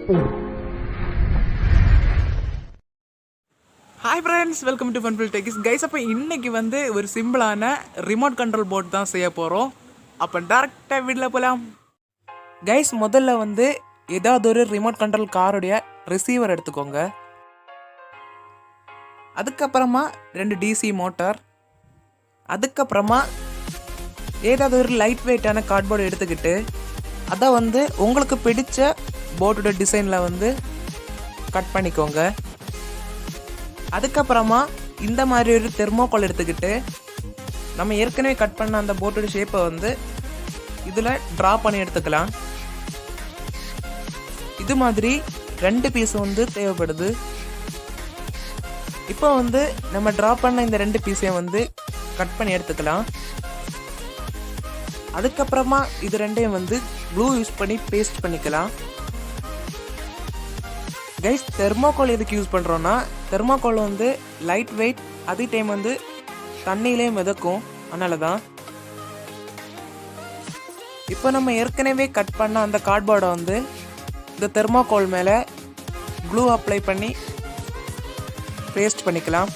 Hi friends, welcome to Funfull Techys. Guys, அப்போ இன்னைக்கு வந்து ஒரு சிம்பிளான ரிமோட் கண்ட்ரோல் போர்ட் தான் செய்ய போகிறோம். அப்போ டேரெக்டாக வீட்டில் போகலாம். கைஸ், முதல்ல வந்து ஏதாவது ஒரு ரிமோட் கண்ட்ரோல் காரோடைய ரிசீவர் எடுத்துக்கோங்க. அதுக்கப்புறமா 2 டிசி மோட்டார், அதுக்கப்புறமா ஏதாவது ஒரு லைட் வெயிட்டான கார்ட்போர்டு எடுத்துக்கிட்டு அதை வந்து உங்களுக்கு பிடிச்ச போர்டோட டிசைனில் வந்து கட் பண்ணிக்கோங்க. அதுக்கப்புறமா இந்த மாதிரி ஒரு தெர்மோகால் எடுத்துக்கிட்டு நம்ம ஏற்கனவே கட் பண்ண அந்த போர்டோட ஷேப்பை வந்து இதில் ட்ரா பண்ணி எடுத்துக்கலாம். இது மாதிரி 2 பீஸ் வந்து தேவைப்படுது. இப்போ வந்து நம்ம ட்ரா பண்ண இந்த 2 பீஸையும் வந்து கட் பண்ணி எடுத்துக்கலாம். அதுக்கப்புறமா இது ரெண்டையும் வந்து க்ளூ யூஸ் பண்ணி பேஸ்ட் பண்ணிக்கலாம். கைஸ், தெர்மோகால் எதுக்கு யூஸ் பண்ணுறோன்னா, தெர்மோகால் வந்து லைட் வெயிட், அதே டைம் வந்து தண்ணியிலே மிதக்கும், அதனால தான். இப்போ நம்ம ஏற்கனவே கட் பண்ண அந்த கார்ட்போர்டை வந்து இந்த தெர்மோகால் மேலே க்ளூ அப்ளை பண்ணி பேஸ்ட் பண்ணிக்கலாம்.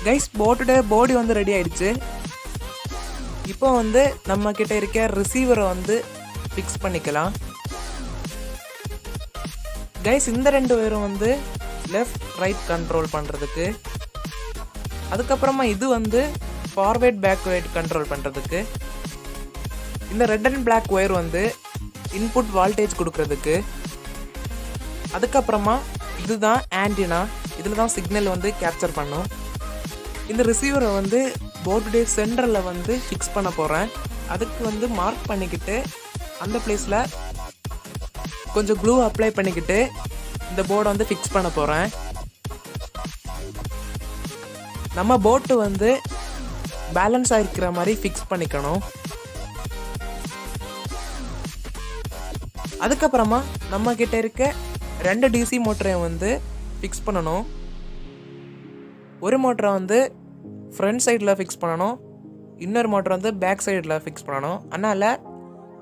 கைஸ், போர்டோட பாடி வந்து ரெடி ஆயிடுச்சு. இப்போ வந்து நம்ம கிட்ட இருக்க ரிசீவரை வந்து ஃபிக்ஸ் பண்ணிக்கலாம். கைஸ், இந்த 2 பேரும் வந்து லெஃப்ட் ரைட் கண்ட்ரோல் பண்ணுறதுக்கு, அதுக்கப்புறமா இது வந்து ஃபார்வேர்ட் பேக்வேர்ட் கண்ட்ரோல் பண்ணுறதுக்கு, இந்த ரெட் அண்ட் பிளாக் ஒயர் வந்து இன்புட் வால்டேஜ் கொடுக்கறதுக்கு, அதுக்கப்புறமா இதுதான் ஆன்டினா, இதில் தான் சிக்னல் வந்து கேப்சர் பண்ணும். இந்த ரிசீவரை வந்து போர்டுடைய சென்டரில் வந்து ஃபிக்ஸ் பண்ண போகிறேன். அதுக்கு வந்து மார்க் பண்ணிக்கிட்டு அந்த பிளேஸில் கொஞ்சம் க்ளூ அப்ளை பண்ணிக்கிட்டு இந்த போர்டை வந்து ஃபிக்ஸ் பண்ண போகிறேன். நம்ம போர்டு வந்து பேலன்ஸ் ஆகிருக்கிற மாதிரி ஃபிக்ஸ் பண்ணிக்கணும். அதுக்கப்புறமா நம்ம கிட்ட இருக்க 2 டிசி மோட்டரையும் வந்து ஃபிக்ஸ் பண்ணணும். ஒரு மோட்டரை வந்து ஃப்ரண்ட் சைடில் ஃபிக்ஸ் பண்ணணும், இன்னொரு மோட்டரை வந்து பேக் சைடில் ஃபிக்ஸ் பண்ணணும். அதனால்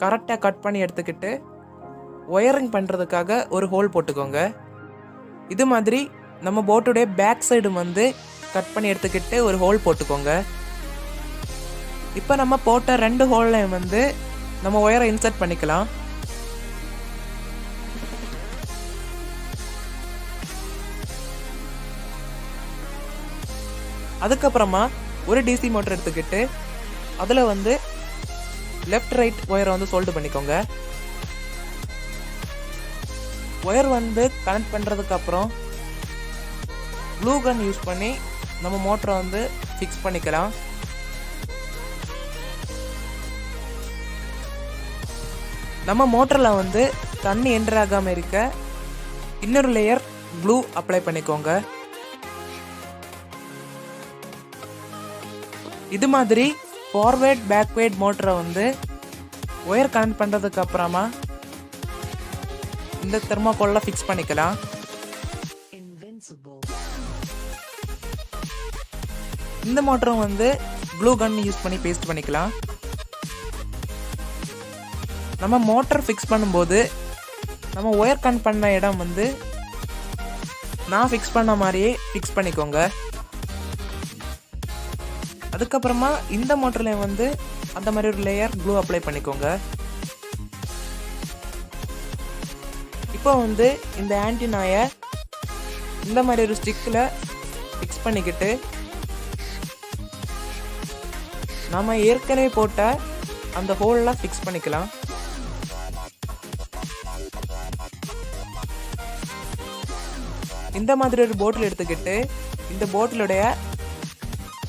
கரெக்டாக கட் பண்ணி எடுத்துக்கிட்டு ஒயரிங் பண்ணுறதுக்காக ஒரு ஹோல் போட்டுக்கோங்க. இது மாதிரி நம்ம போட்டுடைய பேக் சைடு வந்து கட் பண்ணி எடுத்துக்கிட்டு ஒரு ஹோல் போட்டுக்கோங்க. இப்போ நம்ம போட்ட 2 ஹோல்லையும் வந்து நம்ம ஒயரை இன்சர்ட் பண்ணிக்கலாம். அதுக்கப்புறமா ஒரு டிசி மோட்டர் எடுத்துக்கிட்டு அதில் வந்து லெஃப்ட் ரைட் ஒயரை வந்து சோல்டு பண்ணிக்கோங்க. ஒயர் வந்து கனெக்ட் பண்ணுறதுக்கு அப்புறம் க்ளூ கன் யூஸ் பண்ணி நம்ம மோட்டரை வந்து ஃபிக்ஸ் பண்ணிக்கலாம். நம்ம மோட்டரில் வந்து தண்ணி என்டர் ஆகாமல் இருக்க இன்னொரு லேயர் க்ளூ அப்ளை பண்ணிக்கோங்க. இது மாதிரி ஃபார்வேர்ட் பேக்வேர்ட் மோட்டரை வந்து ஒயர் கனெக்ட் பண்ணுறதுக்கு அப்புறமா இந்த தெர்மோகாலில் ஃபிக்ஸ் பண்ணிக்கலாம். இந்த மோட்டரும் வந்து க்ளூ கன் யூஸ் பண்ணி பேஸ்ட் பண்ணிக்கலாம். நம்ம மோட்டர் ஃபிக்ஸ் பண்ணும்போது நம்ம ஒயர் கனெக்ட் பண்ண இடம் வந்து நான் ஃபிக்ஸ் பண்ண மாதிரியே ஃபிக்ஸ் பண்ணிக்கோங்க. அதுக்கப்புறமா இந்த மோட்டர்லையும் வந்து அந்த மாதிரி ஒரு லேயர் க்ளூ அப்ளை பண்ணிக்கோங்க. இப்போ வந்து இந்த ஆன்டினாயை இந்த மாதிரி ஒரு ஸ்டிக்கில் ஃபிக்ஸ் பண்ணிக்கிட்டு நம்ம ஏற்கனவே போட்ட அந்த ஹோலில் ஃபிக்ஸ் பண்ணிக்கலாம். இந்த மாதிரி ஒரு போட்டில் எடுத்துக்கிட்டு இந்த போட்டிலுடைய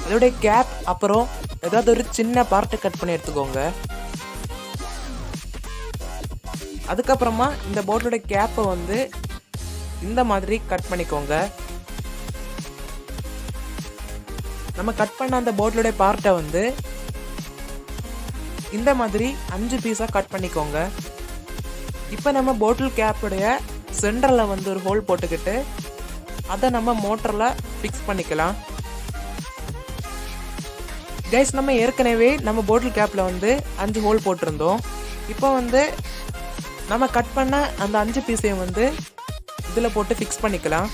அதோடைய கேப் அப்புறம் ஏதாவது ஒரு சின்ன பார்ட்டை கட் பண்ணி எடுத்துக்கோங்க. அதுக்கப்புறமா இந்த போட்டோட கேப்பை வந்து இந்த மாதிரி கட் பண்ணிக்கோங்க. நம்ம கட் பண்ண அந்த போட்டோடைய பார்ட்டை வந்து இந்த மாதிரி 5 பீஸாக கட் பண்ணிக்கோங்க. இப்போ நம்ம போட்டில் கேப்புடைய சென்டரில் வந்து ஒரு ஹோல் போட்டுக்கிட்டு அதை நம்ம மோட்டரில் ஃபிக்ஸ் பண்ணிக்கலாம். கைஸ், நம்ம ஏற்கனவே நம்ம போட்டில் கேப்பில் வந்து 5 ஹோல் போட்டிருந்தோம். இப்போ வந்து நம்ம கட் பண்ண அந்த 5 பீஸையும் வந்து இதில் போட்டு ஃபிக்ஸ் பண்ணிக்கலாம்.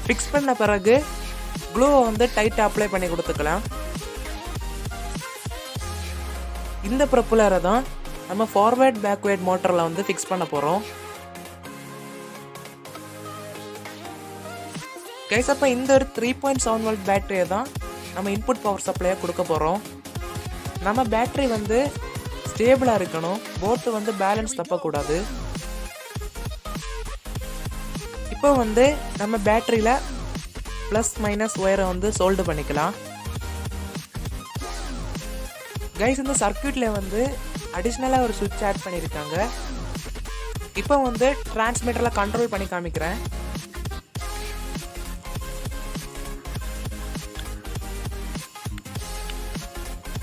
ஃபிக்ஸ் பண்ண பிறகு க்ளூவை வந்து டைட்டாக அப்ளை பண்ணி கொடுத்துக்கலாம். இந்த ப்ரொப்பலரை தான் நம்ம ஃபார்வேர்ட் பேக்வேர்ட் மோட்டரில் வந்து ஃபிக்ஸ் பண்ண போகிறோம். கைஸ், அப்போ இந்த ஒரு 3.7 வோல்ட் பேட்டரியை தான் நம்ம இன்புட் பவர் சப்ளையாக கொடுக்க போகிறோம். நம்ம பேட்டரி வந்து ஸ்டேபிளாக இருக்கணும், போட்டு வந்து பேலன்ஸ் தப்பக்கூடாது. இப்போ வந்து நம்ம பேட்டரியில் ப்ளஸ் மைனஸ் ஒயரை வந்து சோல்டு பண்ணிக்கலாம். கைஸ், இந்த சர்க்யூட்டில் வந்து அடிஷ்னலாக ஒரு சுவிட்ச் ஆட் பண்ணியிருக்காங்க. இப்போ வந்து டிரான்ஸ்மிட்டரில் கண்ட்ரோல் பண்ணி காமிக்கிறேன்.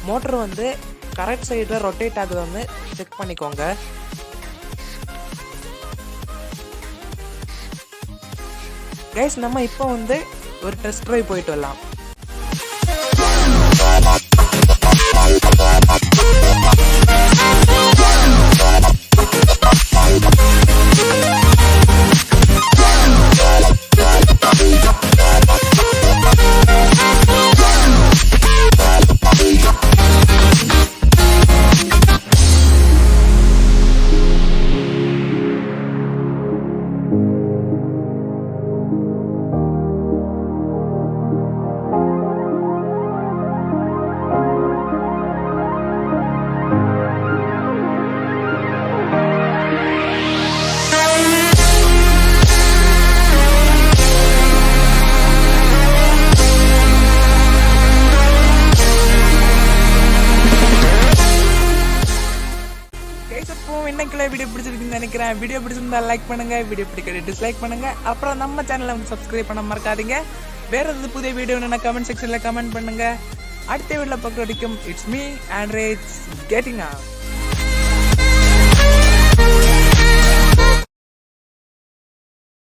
மோட்டர் வந்து கரெக்ட் சைடில் ரொட்டேட் ஆகுதுன்னு செக் பண்ணிக்கோங்க. கைஸ், நம்ம இப்போ வந்து ஒரு டெஸ்ட் ட்ரைவ் போயிட்டு வரலாம். இன்னைக்குள்ள வீடியோ பிடிச்சிருக்குன்னு நினைக்கிறேன். வீடியோ பிடிச்சிருந்தா லைக் பண்ணுங்க, வீடியோ பிடிக்காத டிஸ்லைக் பண்ணுங்க. அப்புறம் நம்ம சேனலை வந்து சப்ஸ்கிரைப் பண்ண மறக்காதீங்க. வேற ஏதாவது புதிய வீடியோ வேணும்னா கமெண்ட் செக்ஷன்ல கமெண்ட் பண்ணுங்க. அடுத்த வீடியோல பார்க்குற வரைக்கும் it's me Andre getting up.